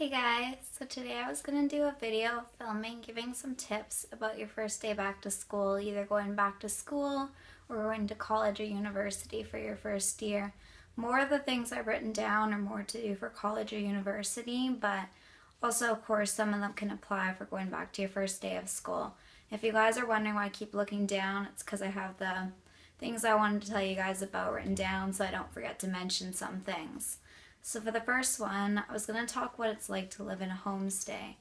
Hey guys, so today I was going to do a video filming giving some tips about your first day back to school, either going back to school or going to college or university for your first year. More of the things I've written down are more to do for college or university, but also of course some of them can apply for going back to your first day of school. If you guys are wondering why I keep looking down, it's because I have the things I wanted to tell you guys about written down so I don't forget to mention some things. So for the first one, I was going to talk what it's like to live in a homestay.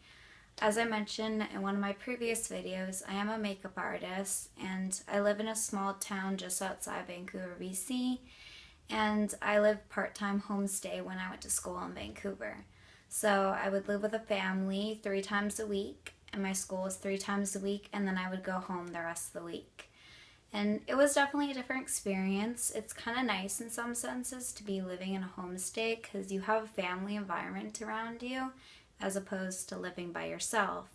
As I mentioned in one of my previous videos, I am a makeup artist and I live in a small town just outside Vancouver, BC, and I lived part-time homestay when I went to school in Vancouver. So I would live with a family 3 times a week, and my school was 3 times a week, and then I would go home the rest of the week. And it was definitely a different experience. It's kind of nice in some senses to be living in a homestay because you have a family environment around you as opposed to living by yourself.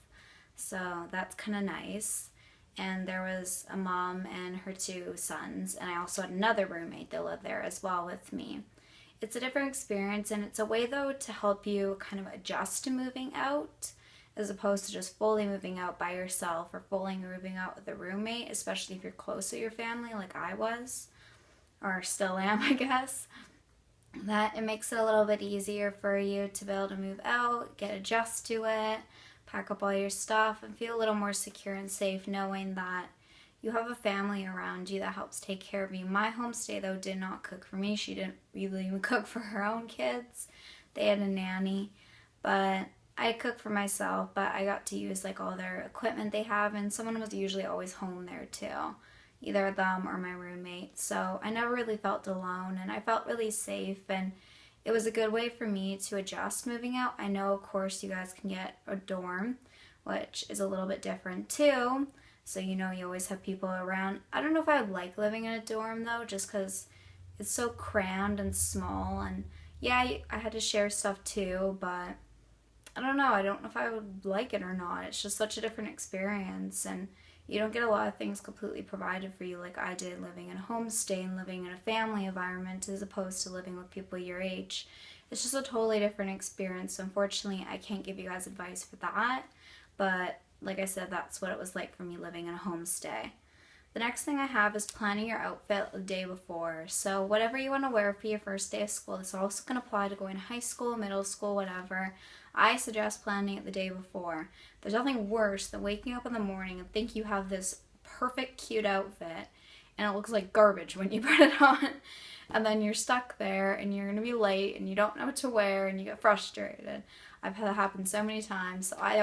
So that's kind of nice. And there was a mom and her 2 sons, and I also had another roommate that lived there as well with me. It's a different experience, and it's a way though to help you kind of adjust to moving out as opposed to just fully moving out by yourself or fully moving out with a roommate, especially if you're close to your family like I was, or still am, I guess. That it makes it a little bit easier for you to be able to move out, get adjusted to it, pack up all your stuff, and feel a little more secure and safe knowing that you have a family around you that helps take care of you. My homestay, though, did not cook for me. She didn't really even cook for her own kids. They had a nanny, but I cook for myself, but I got to use like all their equipment they have, and someone was usually always home there too, either them or my roommate. So I never really felt alone, and I felt really safe, and it was a good way for me to adjust moving out. I know, of course, you guys can get a dorm, which is a little bit different too. So you always have people around. I don't know if I would like living in a dorm though, just because it's so crammed and small, and yeah, I had to share stuff too, but I don't know. I don't know if I would like it or not. It's just such a different experience, and you don't get a lot of things completely provided for you like I did living in a homestay and living in a family environment as opposed to living with people your age. It's just a totally different experience. So unfortunately, I can't give you guys advice for that, but like I said, that's what it was like for me living in a homestay. The next thing I have is planning your outfit the day before. So whatever you want to wear for your first day of school, this also can apply to going to high school, middle school, whatever. I suggest planning it the day before. There's nothing worse than waking up in the morning and think you have this perfect, cute outfit, and it looks like garbage when you put it on. And then you're stuck there, and you're going to be late, and you don't know what to wear, and you get frustrated. I've had that happen so many times, so I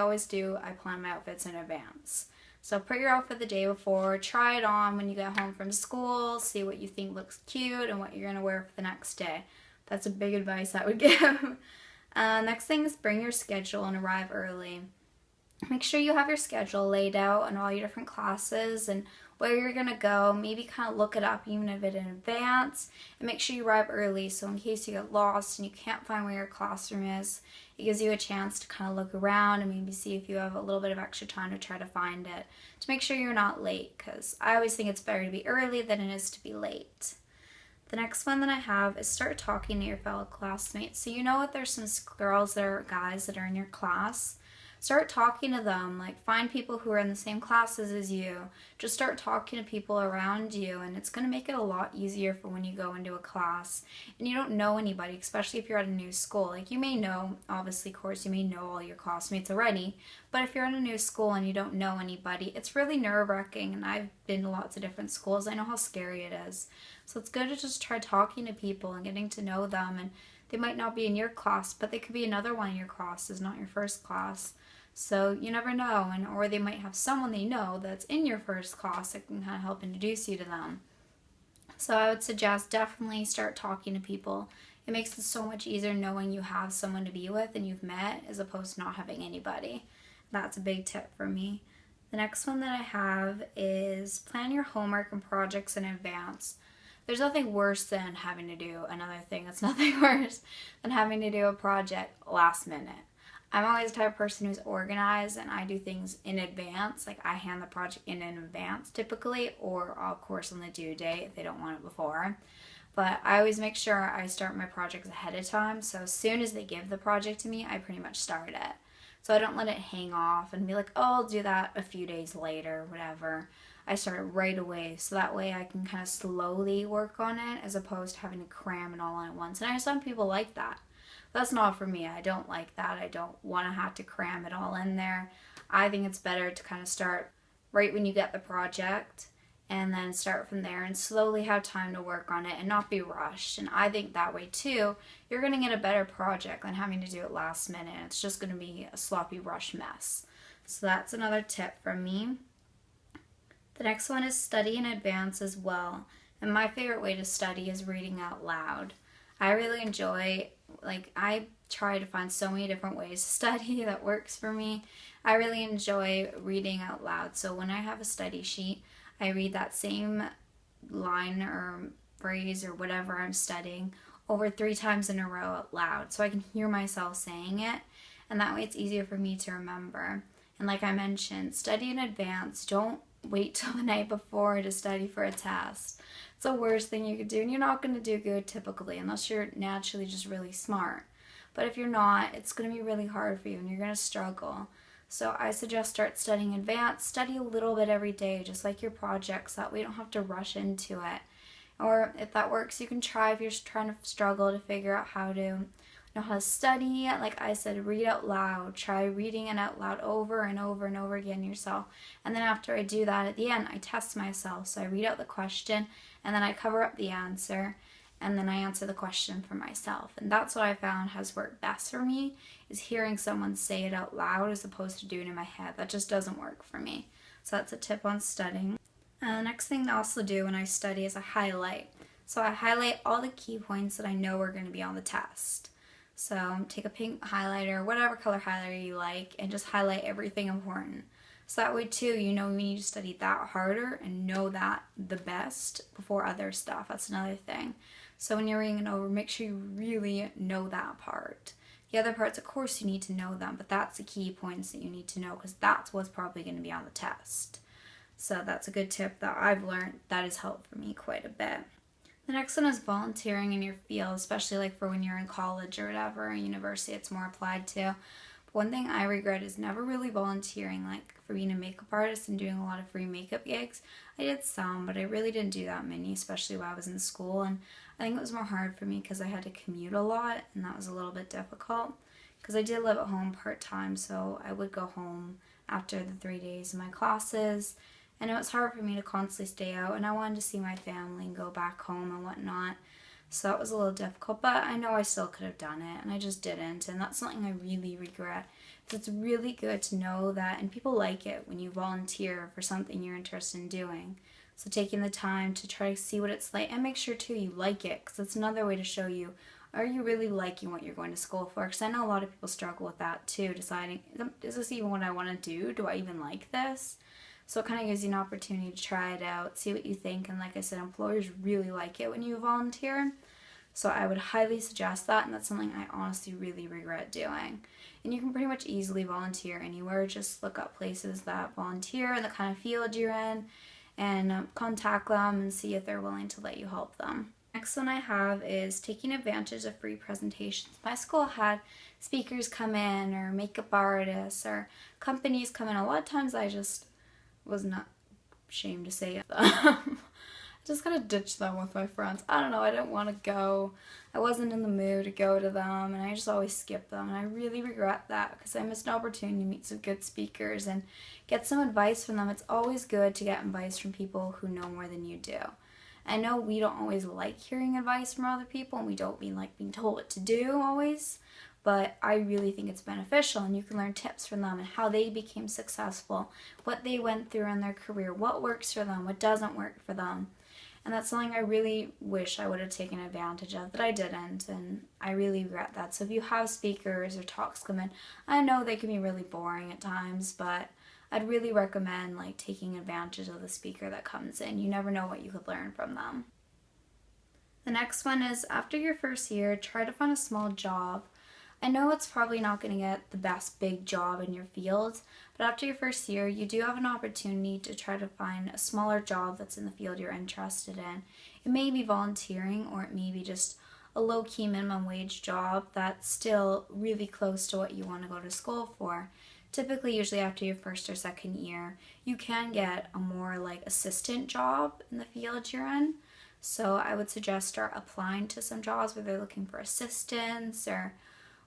plan my outfits in advance. So put your outfit the day before, try it on when you get home from school, see what you think looks cute and what you're going to wear for the next day. That's a big advice I would give. Next thing is bring your schedule and arrive early. Make sure you have your schedule laid out and all your different classes and where you're going to go. Maybe kind of look it up even if it's in advance, and make sure you arrive early so in case you get lost and you can't find where your classroom is, it gives you a chance to kind of look around and maybe see if you have a little bit of extra time to try to find it, to make sure you're not late, because I always think it's better to be early than it is to be late. The next one that I have is start talking to your fellow classmates. So you know if there's some girls or guys that are in your class, start talking to them. Like, find people who are in the same classes as you. Just start talking to people around you, and it's going to make it a lot easier for when you go into a class and you don't know anybody, especially if you're at a new school. Like, you may know, obviously, of course, you may know all your classmates already, but if you're in a new school and you don't know anybody, it's really nerve-wracking, and I've been to lots of different schools. I know how scary it is. So it's good to just try talking to people and getting to know them, and they might not be in your class, but they could be another one in your class, is not your first class. So you never know, or they might have someone they know that's in your first class that can kind of help introduce you to them. So I would suggest definitely start talking to people. It makes it so much easier knowing you have someone to be with and you've met as opposed to not having anybody. That's a big tip for me. The next one that I have is plan your homework and projects in advance. There's nothing worse than having to do another thing. It's nothing worse than having to do a project last minute. I'm always the type of person who's organized, and I do things in advance. Like, I hand the project in advance typically, or of course on the due date if they don't want it before. But I always make sure I start my projects ahead of time. So as soon as they give the project to me, I pretty much start it. So I don't let it hang off and be like, oh, I'll do that a few days later, whatever. I start it right away. So that way I can kind of slowly work on it as opposed to having to cram it all in at once. And I know some people like that. That's not for me. I don't like that. I don't want to have to cram it all in there. I think it's better to kind of start right when you get the project and then start from there and slowly have time to work on it and not be rushed. And I think that way too, you're going to get a better project than having to do it last minute. It's just going to be a sloppy rush mess. So that's another tip from me. The next one is study in advance as well. And my favorite way to study is reading out loud. I really enjoy, I try to find so many different ways to study that works for me. I really enjoy reading out loud. So when I have a study sheet, I read that same line or phrase or whatever I'm studying over 3 times in a row out loud so I can hear myself saying it, and that way it's easier for me to remember. And like I mentioned, study in advance. Don't wait till the night before to study for a test. It's the worst thing you could do, and you're not going to do good typically unless you're naturally just really smart. But if you're not, it's going to be really hard for you and you're going to struggle. So I suggest start studying in advance. Study a little bit every day, just like your projects. That way you don't have to rush into it. Or if that works, you can try if you're trying to struggle to figure out how to know how to study. Like I said, read out loud. Try reading it out loud over and over and over again yourself. And then after I do that, at the end, I test myself. So I read out the question, and then I cover up the answer, and then I answer the question for myself. And that's what I found has worked best for me, is hearing someone say it out loud as opposed to doing it in my head. That just doesn't work for me. So that's a tip on studying. And the next thing I also do when I study is I highlight. So I highlight all the key points that I know are going to be on the test. So take a pink highlighter, whatever color highlighter you like, and just highlight everything important. So that way too, you know, we need to study that harder and know that the best before other stuff. That's another thing. So when you're reading it over, make sure you really know that part. The other parts, of course, you need to know them, but that's the key points that you need to know because that's what's probably going to be on the test. So that's a good tip that I've learned that has helped for me quite a bit. The next one is volunteering in your field, especially like for when you're in college or whatever, or university it's more applied to. But one thing I regret is never really volunteering, like for being a makeup artist and doing a lot of free makeup gigs. I did some, but I really didn't do that many, especially while I was in school. And I think it was more hard for me because I had to commute a lot, and that was a little bit difficult. Because I did live at home part-time, so I would go home after the 3 days of my classes. And it was hard for me to constantly stay out, and I wanted to see my family and go back home and whatnot. So that was a little difficult, but I know I still could have done it, and I just didn't. And that's something I really regret. So it's really good to know that, and people like it when you volunteer for something you're interested in doing. So taking the time to try to see what it's like, and make sure too you like it, because it's another way to show you, are you really liking what you're going to school for? Because I know a lot of people struggle with that too, deciding, is this even what I want to do? Do I even like this? So it kind of gives you an opportunity to try it out, see what you think, and like I said, employers really like it when you volunteer. So I would highly suggest that, and that's something I honestly really regret doing. And you can pretty much easily volunteer anywhere. Just look up places that volunteer and the kind of field you're in, and contact them and see if they're willing to let you help them. Next one I have is taking advantage of free presentations. My school had speakers come in, or makeup artists, or companies come in. A lot of times I just was not ashamed to say it. I just kind of ditched them with my friends. I don't know, I didn't want to go. I wasn't in the mood to go to them, and I just always skipped them. And I really regret that because I missed an opportunity to meet some good speakers and get some advice from them. It's always good to get advice from people who know more than you do. I know we don't always like hearing advice from other people, and we don't mean like being told what to do always. But I really think it's beneficial, and you can learn tips from them and how they became successful, what they went through in their career, what works for them, what doesn't work for them. And that's something I really wish I would have taken advantage of, that I didn't, and I really regret that. So if you have speakers or talks come in, I know they can be really boring at times, but I'd really recommend like taking advantage of the speaker that comes in. You never know what you could learn from them. The next one is after your first year, try to find a small job. I know it's probably not going to get the best big job in your field, but after your first year, you do have an opportunity to try to find a smaller job that's in the field you're interested in. It may be volunteering, or it may be just a low-key minimum wage job that's still really close to what you want to go to school for. Typically, usually after your first or second year, you can get a more like assistant job in the field you're in. So I would suggest start applying to some jobs where they're looking for assistants or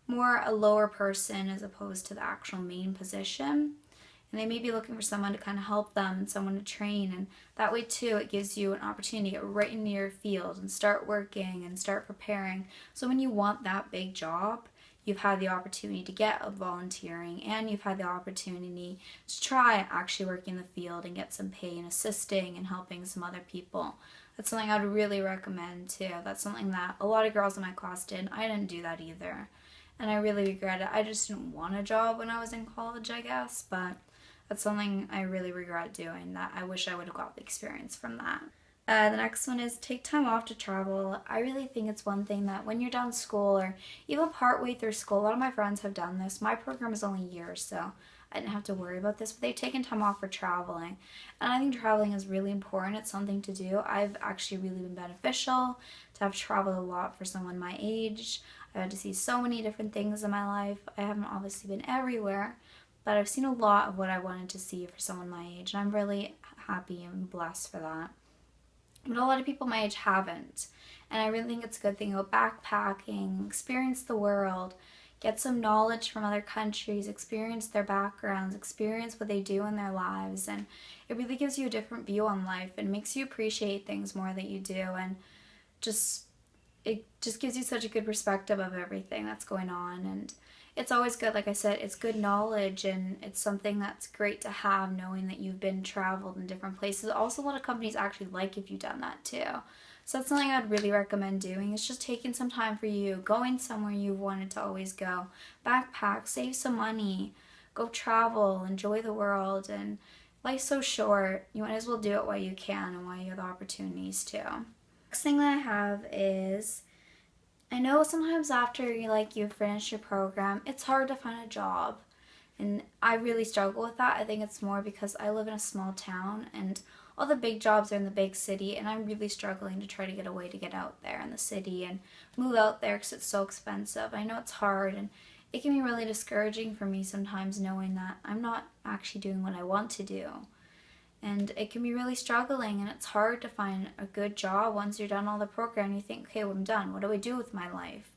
more a lower person as opposed to the actual main position. And they may be looking for someone to kind of help them and someone to train. And that way, too, it gives you an opportunity to get right into your field and start working and start preparing. So when you want that big job, you've had the opportunity to get a volunteering and you've had the opportunity to try actually working in the field and get some pay and assisting and helping some other people. That's something I'd really recommend, too. That's something that a lot of girls in my class did. I didn't do that either. And I really regret it. I just didn't want a job when I was in college, I guess, but that's something I really regret doing, that I wish I would have got the experience from that. The next one is take time off to travel. I really think it's one thing that when you're done school or even partway through school, a lot of my friends have done this. My program is only years, so I didn't have to worry about this, but they've taken time off for traveling. And I think traveling is really important. It's something to do. I've actually really been beneficial to have traveled a lot for someone my age. I've had to see so many different things in my life. I haven't obviously been everywhere, but I've seen a lot of what I wanted to see for someone my age, and I'm really happy and blessed for that. But a lot of people my age haven't, and I really think it's a good thing to go backpacking, experience the world, get some knowledge from other countries, experience their backgrounds, experience what they do in their lives, and it really gives you a different view on life and makes you appreciate things more that you do, and it just gives you such a good perspective of everything that's going on. And it's always good, like I said, it's good knowledge, and it's something that's great to have, knowing that you've been traveled in different places. Also, a lot of companies actually like if you've done that too. So that's something I'd really recommend doing. It's just taking some time for you, going somewhere you've wanted to always go, backpack, save some money, go travel, enjoy the world. And life's so short, you might as well do it while you can and while you have the opportunities to. Next thing that I have is, I know sometimes after you finish your program, it's hard to find a job. And I really struggle with that. I think it's more because I live in a small town and all the big jobs are in the big city, and I'm really struggling to try to get a way to get out there in the city and move out there because it's so expensive. I know it's hard, and it can be really discouraging for me sometimes knowing that I'm not actually doing what I want to do. And it can be really struggling, and it's hard to find a good job once you're done all the program. You think, okay, well, I'm done. What do I do with my life?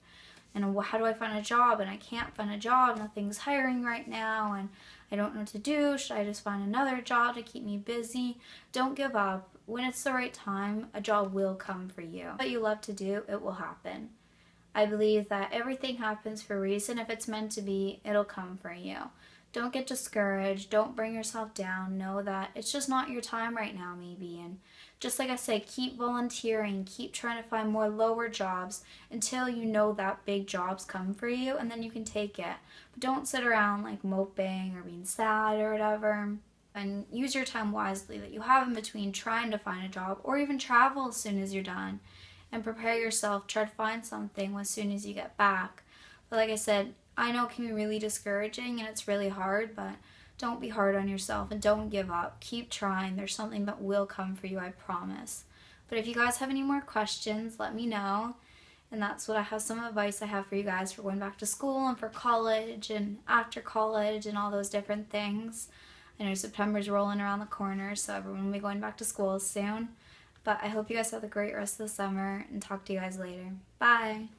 And how do I find a job? And I can't find a job. Nothing's hiring right now, and I don't know what to do. Should I just find another job to keep me busy? Don't give up. When it's the right time, a job will come for you. What you love to do, it will happen. I believe that everything happens for a reason. If it's meant to be, it'll come for you. Don't get discouraged. Don't bring yourself down. Know that it's just not your time right now, maybe. And just like I said, keep volunteering. Keep trying to find more lower jobs until you know that big job's come for you, and then you can take it. But don't sit around moping or being sad or whatever. And use your time wisely that you have in between trying to find a job, or even travel as soon as you're done. And prepare yourself. Try to find something as soon as you get back. But like I said, I know it can be really discouraging and it's really hard, but don't be hard on yourself and don't give up. Keep trying. There's something that will come for you, I promise. But if you guys have any more questions, let me know. And that's what I have, some advice I have for you guys for going back to school and for college and after college and all those different things. I know September's rolling around the corner, so everyone will be going back to school soon. But I hope you guys have a great rest of the summer, and talk to you guys later. Bye!